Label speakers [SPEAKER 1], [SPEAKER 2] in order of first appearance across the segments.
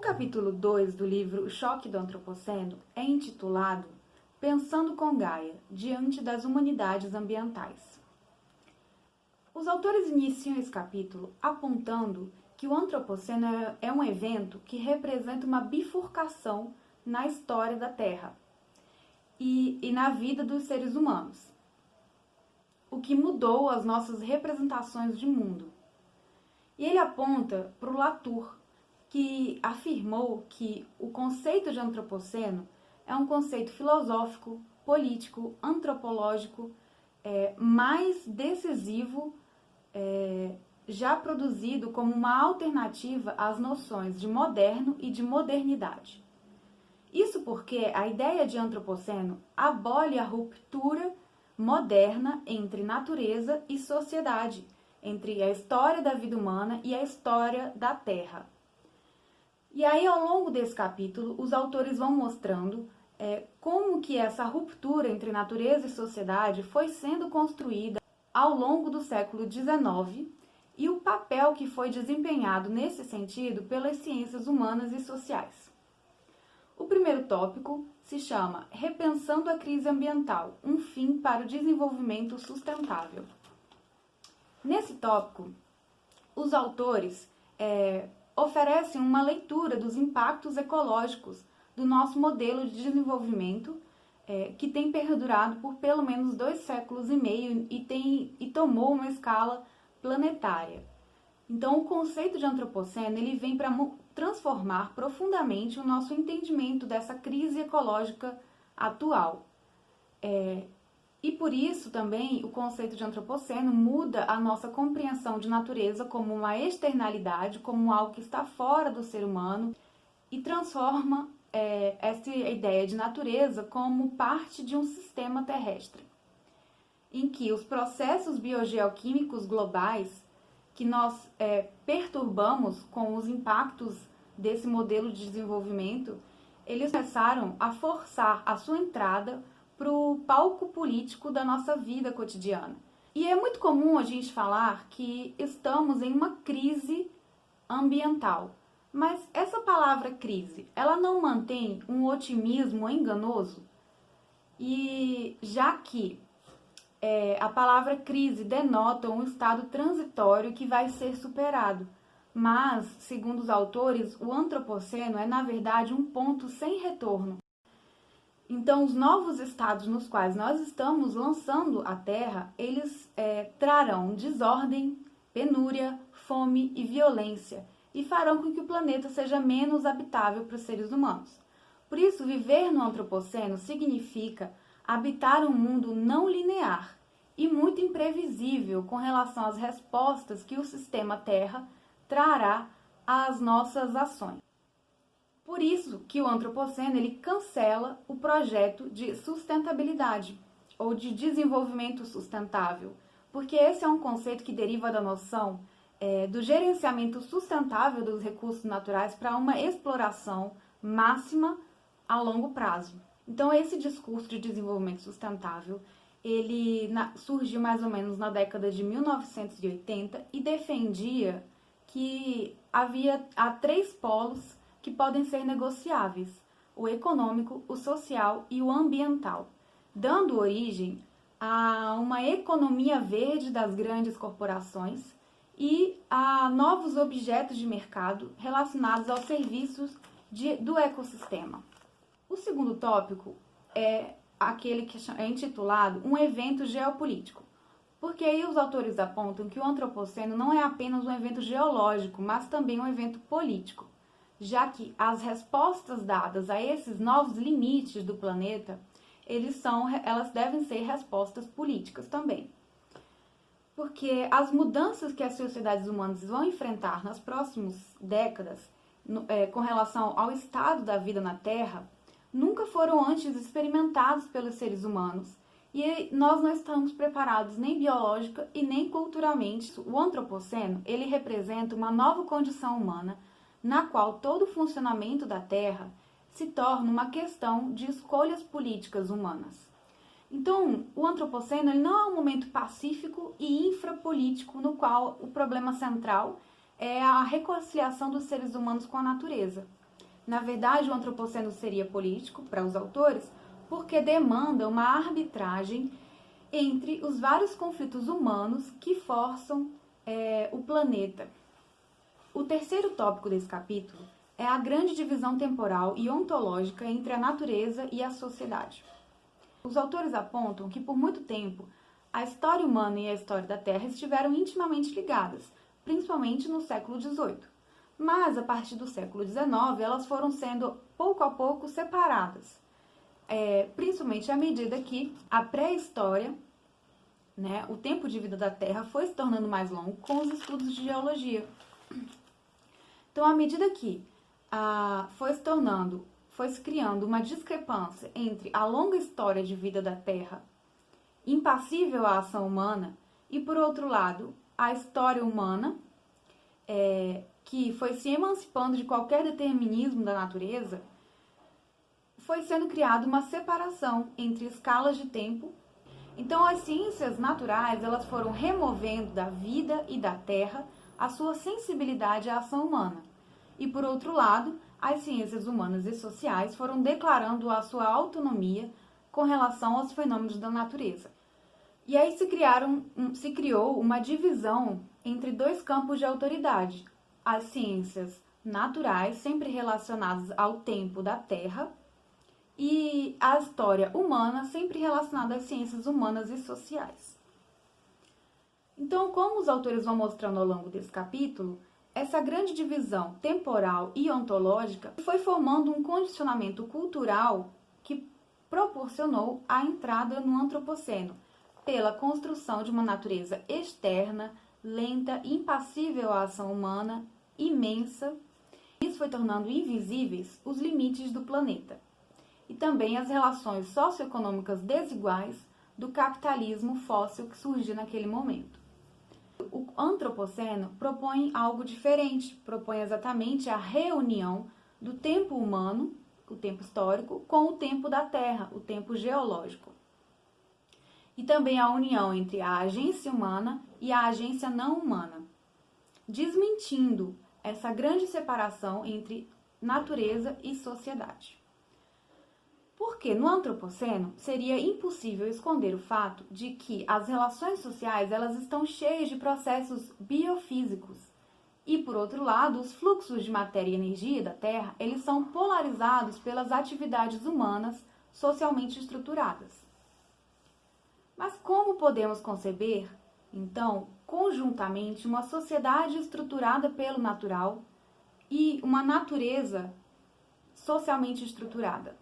[SPEAKER 1] capítulo 2 do livro O Choque do Antropoceno é intitulado Pensando com Gaia, diante das humanidades ambientais. Os autores iniciam esse capítulo apontando que o Antropoceno é um evento que representa uma bifurcação na história da Terra e na vida dos seres humanos, o que mudou as nossas representações de mundo. E ele aponta para o Latour, que afirmou que o conceito de antropoceno é um conceito filosófico, político, antropológico mais decisivo, já produzido como uma alternativa às noções de moderno e de modernidade. Isso porque a ideia de antropoceno abole a ruptura moderna entre natureza e sociedade, entre a história da vida humana e a história da Terra. E aí, ao longo desse capítulo, os autores vão mostrando como que essa ruptura entre natureza e sociedade foi sendo construída ao longo do século XIX e o papel que foi desempenhado nesse sentido pelas ciências humanas e sociais. O primeiro tópico se chama Repensando a Crise Ambiental, um fim para o desenvolvimento sustentável. Nesse tópico, os autores oferecem uma leitura dos impactos ecológicos do nosso modelo de desenvolvimento, que tem perdurado por pelo menos 2,5 séculos e tomou uma escala planetária. Então, o conceito de antropoceno ele vem para transformar profundamente o nosso entendimento dessa crise ecológica atual. E por isso também o conceito de antropoceno muda a nossa compreensão de natureza como uma externalidade, como algo que está fora do ser humano e transforma essa ideia de natureza como parte de um sistema terrestre, em que os processos biogeoquímicos globais que nós perturbamos com os impactos desse modelo de desenvolvimento, eles começaram a forçar a sua entrada para o palco político da nossa vida cotidiana. E é muito comum a gente falar que estamos em uma crise ambiental. Mas essa palavra crise, ela não mantém um otimismo enganoso? E já que a palavra crise denota um estado transitório que vai ser superado. Mas, segundo os autores, o antropoceno é, na verdade, um ponto sem retorno. Então, os novos estados nos quais nós estamos lançando a Terra, eles trarão desordem, penúria, fome e violência e farão com que o planeta seja menos habitável para os seres humanos. Por isso, viver no antropoceno significa habitar um mundo não linear e muito imprevisível com relação às respostas que o sistema Terra trará às nossas ações. Por isso que o antropoceno ele cancela o projeto de sustentabilidade ou de desenvolvimento sustentável, porque esse é um conceito que deriva da noção do gerenciamento sustentável dos recursos naturais para uma exploração máxima a longo prazo. Então, esse discurso de desenvolvimento sustentável ele surgiu mais ou menos na década de 1980 e defendia que há 3 polos que podem ser negociáveis: o econômico, o social e o ambiental, dando origem a uma economia verde das grandes corporações e a novos objetos de mercado relacionados aos serviços do ecossistema. O segundo tópico é aquele que é intitulado Um Evento Geopolítico, porque aí os autores apontam que o antropoceno não é apenas um evento geológico, mas também um evento político, já que as respostas dadas a esses novos limites do planeta, elas devem ser respostas políticas também. Porque as mudanças que as sociedades humanas vão enfrentar nas próximas décadas, com relação ao estado da vida na Terra, nunca foram antes experimentados pelos seres humanos, e nós não estamos preparados nem biológica e nem culturalmente. O antropoceno, ele representa uma nova condição humana, na qual todo o funcionamento da Terra se torna uma questão de escolhas políticas humanas. Então, o antropoceno ele não é um momento pacífico e infrapolítico no qual o problema central é a reconciliação dos seres humanos com a natureza. Na verdade, o antropoceno seria político para os autores porque demanda uma arbitragem entre os vários conflitos humanos que forçam o planeta. O terceiro tópico desse capítulo é a grande divisão temporal e ontológica entre a natureza e a sociedade. Os autores apontam que, por muito tempo, a história humana e a história da Terra estiveram intimamente ligadas, principalmente no século XVIII. Mas, a partir do século XIX, elas foram sendo, pouco a pouco, separadas. Principalmente à medida que a pré-história, o tempo de vida da Terra, foi se tornando mais longo com os estudos de geologia. Então, à medida que foi se criando uma discrepância entre a longa história de vida da Terra, impassível à ação humana, e, por outro lado, a história humana, que foi se emancipando de qualquer determinismo da natureza, foi sendo criada uma separação entre escalas de tempo. Então, as ciências naturais, elas foram removendo da vida e da Terra a sua sensibilidade à ação humana. E, por outro lado, as ciências humanas e sociais foram declarando a sua autonomia com relação aos fenômenos da natureza. E aí se criou uma divisão entre dois campos de autoridade. As ciências naturais, sempre relacionadas ao tempo da Terra, e a história humana, sempre relacionada às ciências humanas e sociais. Então, como os autores vão mostrando ao longo desse capítulo, essa grande divisão temporal e ontológica foi formando um condicionamento cultural que proporcionou a entrada no antropoceno, pela construção de uma natureza externa, lenta, impassível à ação humana, imensa. Isso foi tornando invisíveis os limites do planeta e também as relações socioeconômicas desiguais do capitalismo fóssil que surgiu naquele momento. O antropoceno propõe algo diferente, propõe exatamente a reunião do tempo humano, o tempo histórico, com o tempo da Terra, o tempo geológico. E também a união entre a agência humana e a agência não humana, desmentindo essa grande separação entre natureza e sociedade. Porque no antropoceno seria impossível esconder o fato de que as relações sociais elas estão cheias de processos biofísicos. E, por outro lado, os fluxos de matéria e energia da Terra, eles são polarizados pelas atividades humanas socialmente estruturadas. Mas como podemos conceber, então, conjuntamente, uma sociedade estruturada pelo natural e uma natureza socialmente estruturada?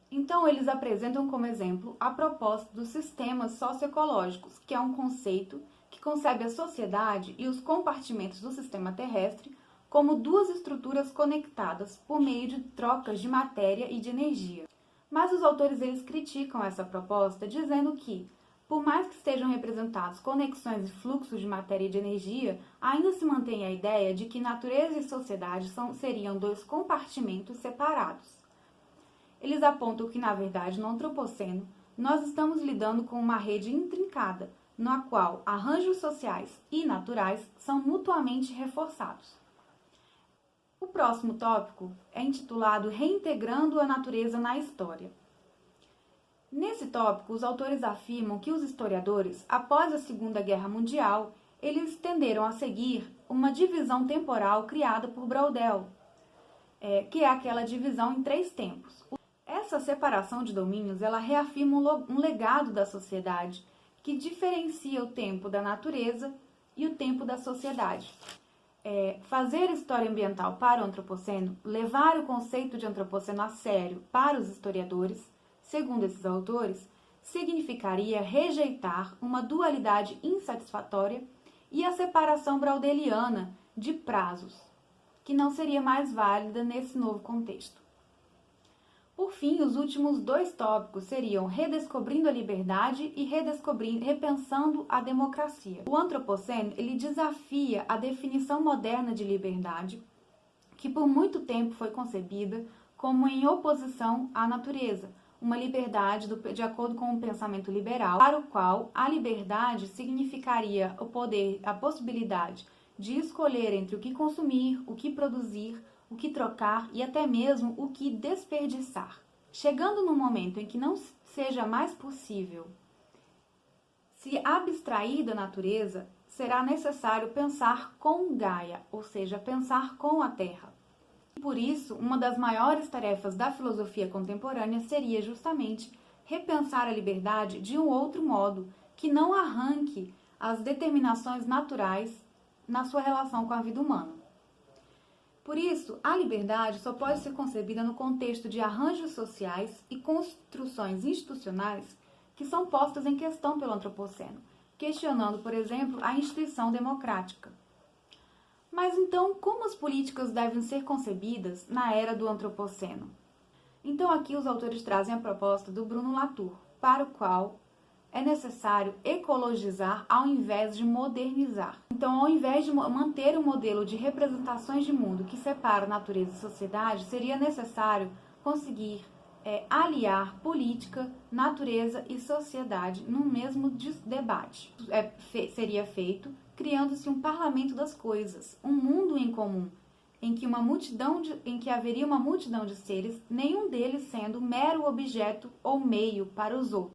[SPEAKER 1] Então, eles apresentam como exemplo a proposta dos sistemas socioecológicos, que é um conceito que concebe a sociedade e os compartimentos do sistema terrestre como duas estruturas conectadas por meio de trocas de matéria e de energia. Mas os autores eles criticam essa proposta, dizendo que, por mais que estejam representados conexões e fluxos de matéria e de energia, ainda se mantém a ideia de que natureza e sociedade seriam dois compartimentos separados. Eles apontam que, na verdade, no antropoceno, nós estamos lidando com uma rede intrincada, na qual arranjos sociais e naturais são mutuamente reforçados. O próximo tópico é intitulado Reintegrando a Natureza na História. Nesse tópico, os autores afirmam que os historiadores, após a Segunda Guerra Mundial, eles tenderam a seguir uma divisão temporal criada por Braudel, que é aquela divisão em 3 tempos. Essa separação de domínios, ela reafirma um legado da sociedade que diferencia o tempo da natureza e o tempo da sociedade. Fazer história ambiental para o antropoceno, levar o conceito de antropoceno a sério para os historiadores, segundo esses autores, significaria rejeitar uma dualidade insatisfatória e a separação braudeliana de prazos, que não seria mais válida nesse novo contexto. Por fim, os últimos 2 tópicos seriam Redescobrindo a Liberdade e Repensando a Democracia. O antropoceno ele desafia a definição moderna de liberdade, que por muito tempo foi concebida como em oposição à natureza, uma liberdade de acordo com o pensamento liberal, para o qual a liberdade significaria o poder, a possibilidade de escolher entre o que consumir, o que produzir, o que trocar e até mesmo o que desperdiçar. Chegando no momento em que não seja mais possível se abstrair da natureza, será necessário pensar com Gaia, ou seja, pensar com a Terra. Por isso, uma das maiores tarefas da filosofia contemporânea seria justamente repensar a liberdade de um outro modo, que não arranque as determinações naturais na sua relação com a vida humana. Por isso, a liberdade só pode ser concebida no contexto de arranjos sociais e construções institucionais que são postas em questão pelo antropoceno, questionando, por exemplo, a instituição democrática. Mas então, como as políticas devem ser concebidas na era do antropoceno? Então aqui os autores trazem a proposta do Bruno Latour, para o qual é necessário ecologizar ao invés de modernizar. Então, ao invés de manter um modelo de representações de mundo que separa natureza e sociedade, seria necessário conseguir aliar política, natureza e sociedade no mesmo debate. Seria feito criando-se um parlamento das coisas, um mundo em comum, em que haveria uma multidão de seres, nenhum deles sendo mero objeto ou meio para os outros.